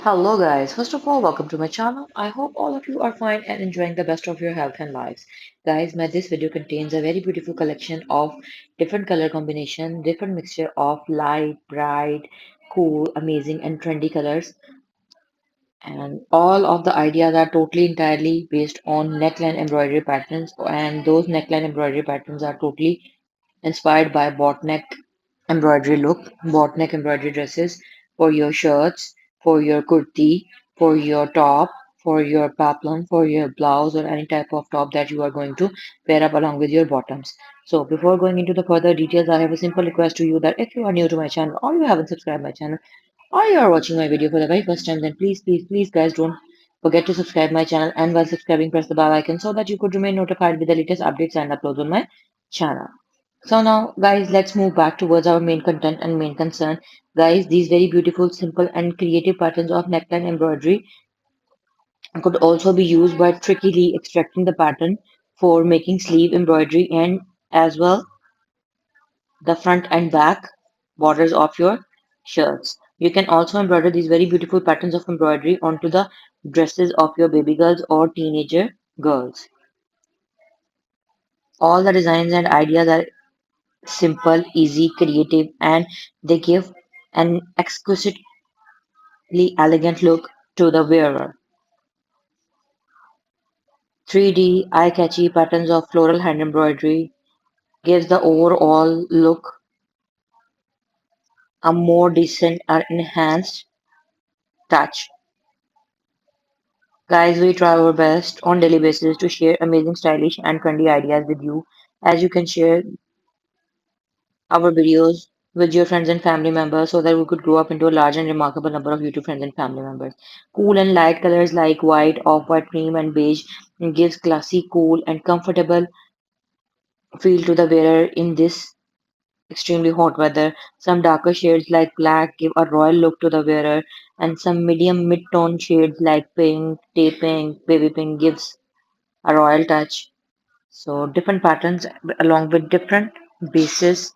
Hello guys, first of all, welcome to my channel. I hope all of you are fine and enjoying the best of your health and lives. Guys, this video contains a very beautiful collection of different color combination, different mixture of light, bright, cool, amazing and trendy colors. And all of the ideas are totally entirely based on neckline embroidery patterns, and those neckline embroidery patterns are totally inspired by boatneck embroidery look, boatneck embroidery dresses for your shirts, for your kurti, for your top, for your peplum, for your blouse, or any type of top that you are going to pair up along with your bottoms. So before going into the further details, I have a simple request to you that if you are new to my channel or you haven't subscribed my channel or you are watching my video for the very first time, then please guys don't forget to subscribe my channel, and while subscribing press the bell icon so that you could remain notified with the latest updates and uploads on my channel. So now, guys, let's move back towards our main content and main concern. Guys, these very beautiful, simple, and creative patterns of neckline embroidery could also be used by trickily extracting the pattern for making sleeve embroidery and as well the front and back borders of your shirts. You can also embroider these very beautiful patterns of embroidery onto the dresses of your baby girls or teenager girls. All the designs and ideas are simple, easy, creative, and they give an exquisitely elegant look to the wearer. 3D eye-catchy patterns of floral hand embroidery gives the overall look a more decent or enhanced touch. Guys, we try our best on daily basis to share amazing, stylish, and trendy ideas with you. As you can share our videos with your friends and family members so that we could grow up into a large and remarkable number of YouTube friends and family members. Cool and light colors like white, off-white, cream, and beige gives classy, cool, and comfortable feel to the wearer in this extremely hot weather. Some darker shades like black give a royal look to the wearer, and some medium mid-tone shades like pink, tay pink, baby pink gives a royal touch. So different patterns along with different bases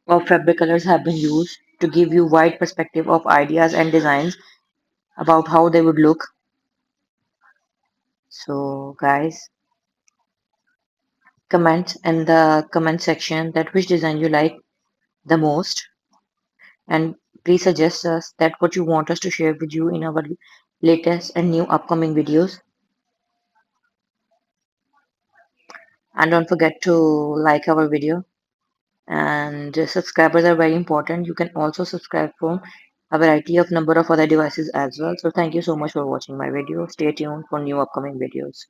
of fabric colors have been used to give you wide perspective of ideas and designs about how they would look. So guys, comment in the comment section that which design you like the most, and please suggest us that what you want us to share with you in our latest and new upcoming videos. And don't forget to like our video, and subscribers are very important. You can also subscribe from a variety of number of other devices as well. So thank you so much for watching my video. Stay tuned for new upcoming videos.